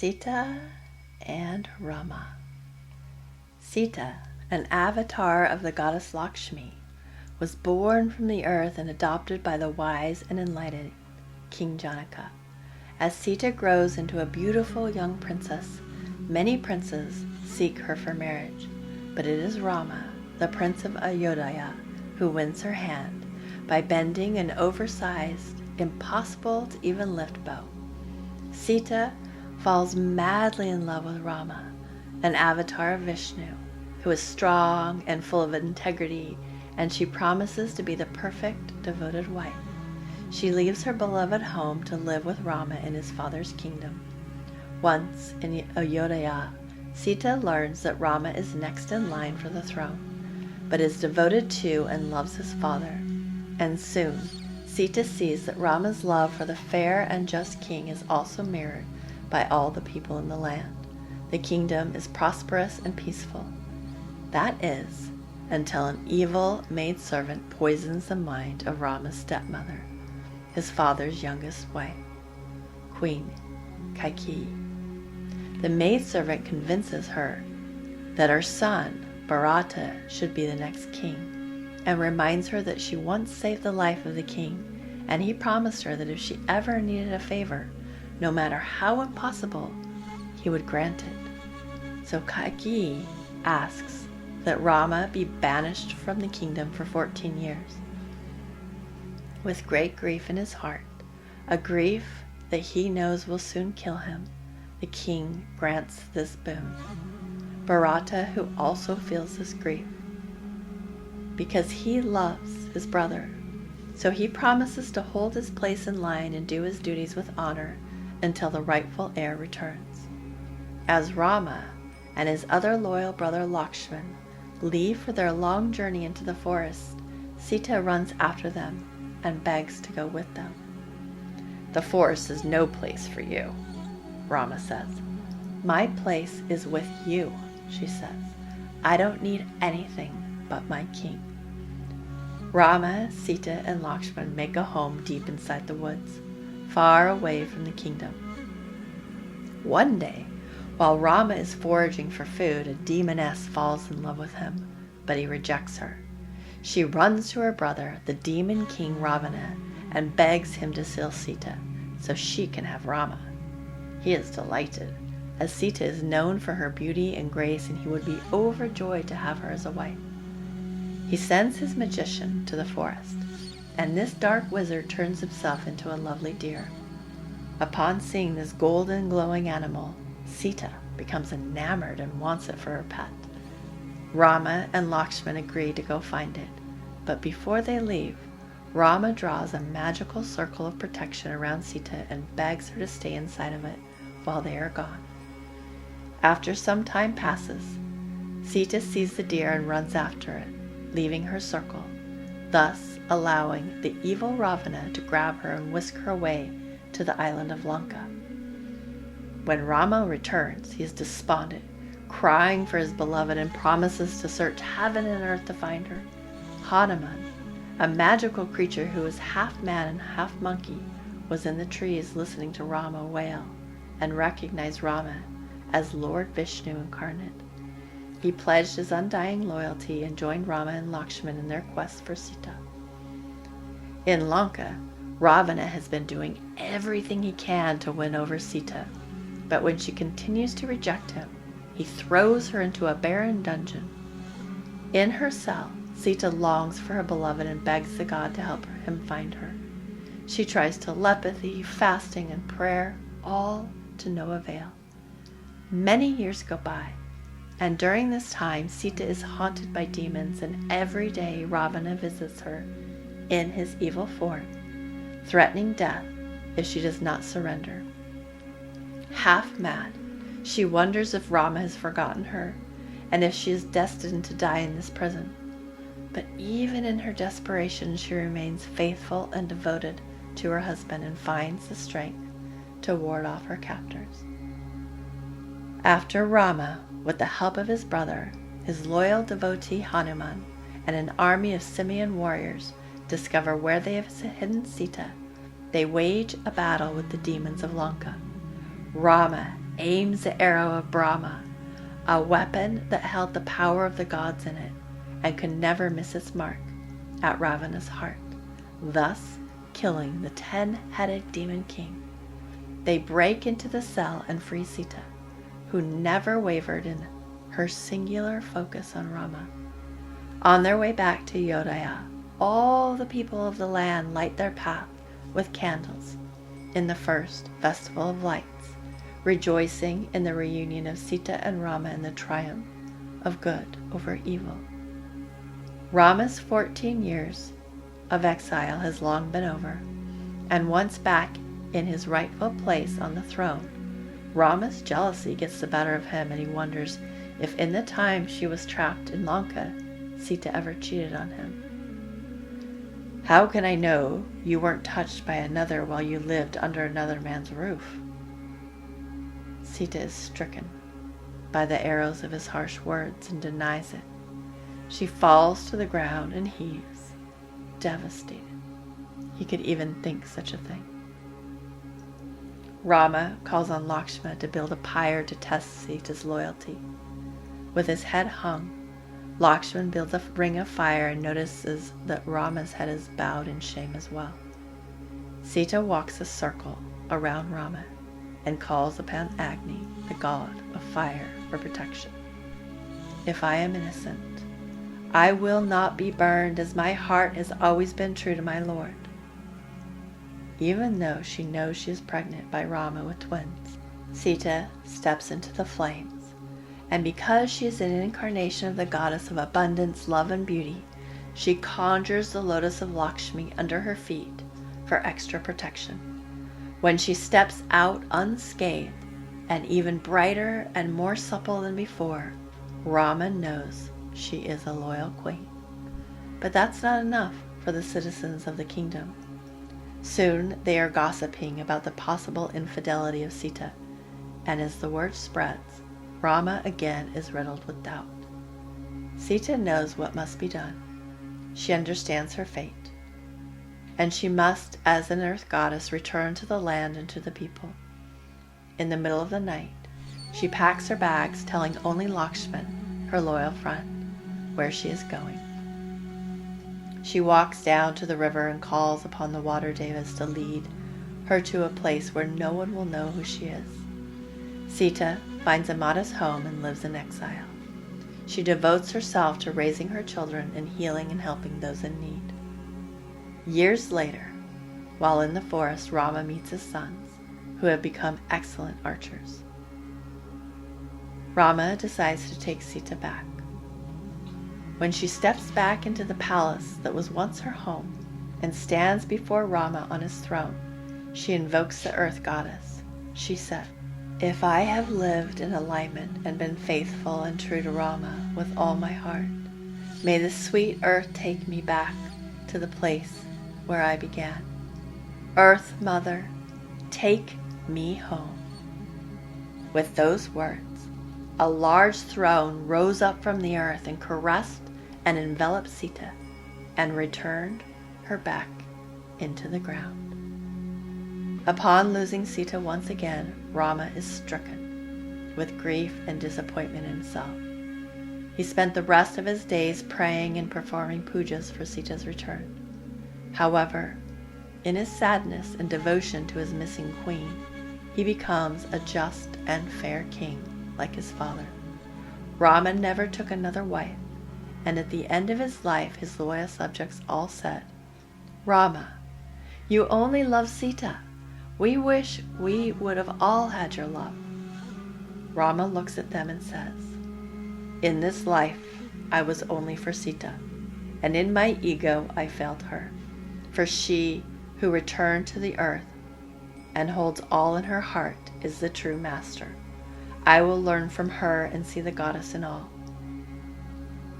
Sita and Rama. Sita, an avatar of the goddess Lakshmi, was born from the earth and adopted by the wise and enlightened King Janaka. As Sita grows into a beautiful young princess, many princes seek her for marriage, but it is Rama, the prince of Ayodhya, who wins her hand by bending an oversized, impossible to even lift bow. Sita falls madly in love with Rama, an avatar of Vishnu, who is strong and full of integrity, and she promises to be the perfect, devoted wife. She leaves her beloved home to live with Rama in his father's kingdom. Once in Ayodhya, Sita learns that Rama is next in line for the throne, but is devoted to and loves his father. And soon, Sita sees that Rama's love for the fair and just king is also mirrored by all the people in the land. The kingdom is prosperous and peaceful. That is, until an evil maidservant poisons the mind of Rama's stepmother, his father's youngest wife, Queen Kaikeyi. The maidservant convinces her that her son, Bharata, should be the next king, and reminds her that she once saved the life of the king, and he promised her that if she ever needed a favor, no matter how impossible, he would grant it. So Kaikeyi asks that Rama be banished from the kingdom for 14 years. With great grief in his heart, a grief that he knows will soon kill him, the king grants this boon. Bharata, who also feels this grief, because he loves his brother, so he promises to hold his place in line and do his duties with honor until the rightful heir returns. As Rama and his other loyal brother Lakshman leave for their long journey into the forest, Sita runs after them and begs to go with them. "The forest is no place for you," Rama says. "My place is with you," she says. "I don't need anything but my king." Rama, Sita, and Lakshman make a home deep inside the woods, far away from the kingdom. One day, while Rama is foraging for food, a demoness falls in love with him, but he rejects her. She runs to her brother, the demon king Ravana, and begs him to steal Sita so she can have Rama. He is delighted, as Sita is known for her beauty and grace, and he would be overjoyed to have her as a wife. He sends his magician to the forest, and this dark wizard turns himself into a lovely deer. Upon seeing this golden glowing animal, Sita becomes enamored and wants it for her pet. Rama and Lakshman agree to go find it, but before they leave, Rama draws a magical circle of protection around Sita and begs her to stay inside of it while they are gone. After some time passes, Sita sees the deer and runs after it, leaving her circle, thus allowing the evil Ravana to grab her and whisk her away to the island of Lanka. When Rama returns, he is despondent, crying for his beloved, and promises to search heaven and earth to find her. Hanuman, a magical creature who is half man and half monkey, was in the trees listening to Rama wail, and recognized Rama as Lord Vishnu incarnate. He pledged his undying loyalty and joined Rama and Lakshman in their quest for Sita. In Lanka, Ravana has been doing everything he can to win over Sita, but when she continues to reject him, he throws her into a barren dungeon. In her cell, Sita longs for her beloved and begs the god to help him find her. She tries telepathy, fasting, and prayer, all to no avail. Many years go by, and during this time, Sita is haunted by demons, and every day Ravana visits her in his evil form, threatening death if she does not surrender. Half mad, she wonders if Rama has forgotten her, and if she is destined to die in this prison. But even in her desperation, she remains faithful and devoted to her husband and finds the strength to ward off her captors. After Rama, with the help of his brother, his loyal devotee Hanuman, and an army of simian warriors, discover where they have hidden Sita, they wage a battle with the demons of Lanka. Rama aims the arrow of Brahma, a weapon that held the power of the gods in it and could never miss its mark, at Ravana's heart, thus killing the 10-headed demon king. They break into the cell and free Sita, who never wavered in her singular focus on Rama. On their way back to Ayodhya, all the people of the land light their path with candles in the first festival of lights, rejoicing in the reunion of Sita and Rama and the triumph of good over evil. Rama's 14 years of exile has long been over, and once back in his rightful place on the throne, Rama's jealousy gets the better of him, and he wonders if in the time she was trapped in Lanka, Sita ever cheated on him. How can I know you weren't touched by another while you lived under another man's roof? Sita is stricken by the arrows of his harsh words and denies it. She falls to the ground and heaves, devastated. He could even think such a thing. Rama calls on Lakshmana to build a pyre to test Sita's loyalty. With his head hung, Lakshmana builds a ring of fire and notices that Rama's head is bowed in shame as well. Sita walks a circle around Rama and calls upon Agni, the god of fire, for protection. If I am innocent, I will not be burned, as my heart has always been true to my Lord. Even though she knows she is pregnant by Rama with twins, Sita steps into the flames, and because she is an incarnation of the goddess of abundance, love, and beauty, she conjures the lotus of Lakshmi under her feet for extra protection. When she steps out unscathed, and even brighter and more supple than before, Rama knows she is a loyal queen. But that's not enough for the citizens of the kingdom. Soon they are gossiping about the possible infidelity of Sita, and as the word spreads, Rama again is riddled with doubt. Sita knows what must be done. She understands her fate, and she must, as an earth goddess, return to the land and to the people. In the middle of the night, she packs her bags, telling only Lakshmana, her loyal friend, where she is going. She walks down to the river and calls upon the water devas to lead her to a place where no one will know who she is. Sita finds a modest home and lives in exile. She devotes herself to raising her children and healing and helping those in need. Years later, while in the forest, Rama meets his sons, who have become excellent archers. Rama decides to take Sita back. When she steps back into the palace that was once her home and stands before Rama on his throne, she invokes the earth goddess. She said, "If I have lived in alignment and been faithful and true to Rama with all my heart, may the sweet earth take me back to the place where I began. Earth Mother, take me home." With those words, a large throne rose up from the earth and caressed and enveloped Sita and returned her back into the ground. Upon losing Sita once again, Rama is stricken with grief and disappointment in himself. He spent the rest of his days praying and performing pujas for Sita's return. However, in his sadness and devotion to his missing queen, he becomes a just and fair king like his father. Rama never took another wife, and at the end of his life, his loyal subjects all said, "Rama, you only love Sita. We wish we would have all had your love." Rama looks at them and says, "In this life, I was only for Sita, and in my ego I failed her. For she who returned to the earth and holds all in her heart is the true master. I will learn from her and see the goddess in all."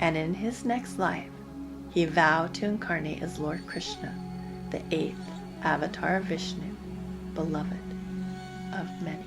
And in his next life, he vowed to incarnate as Lord Krishna, the 8th avatar of Vishnu, beloved of many.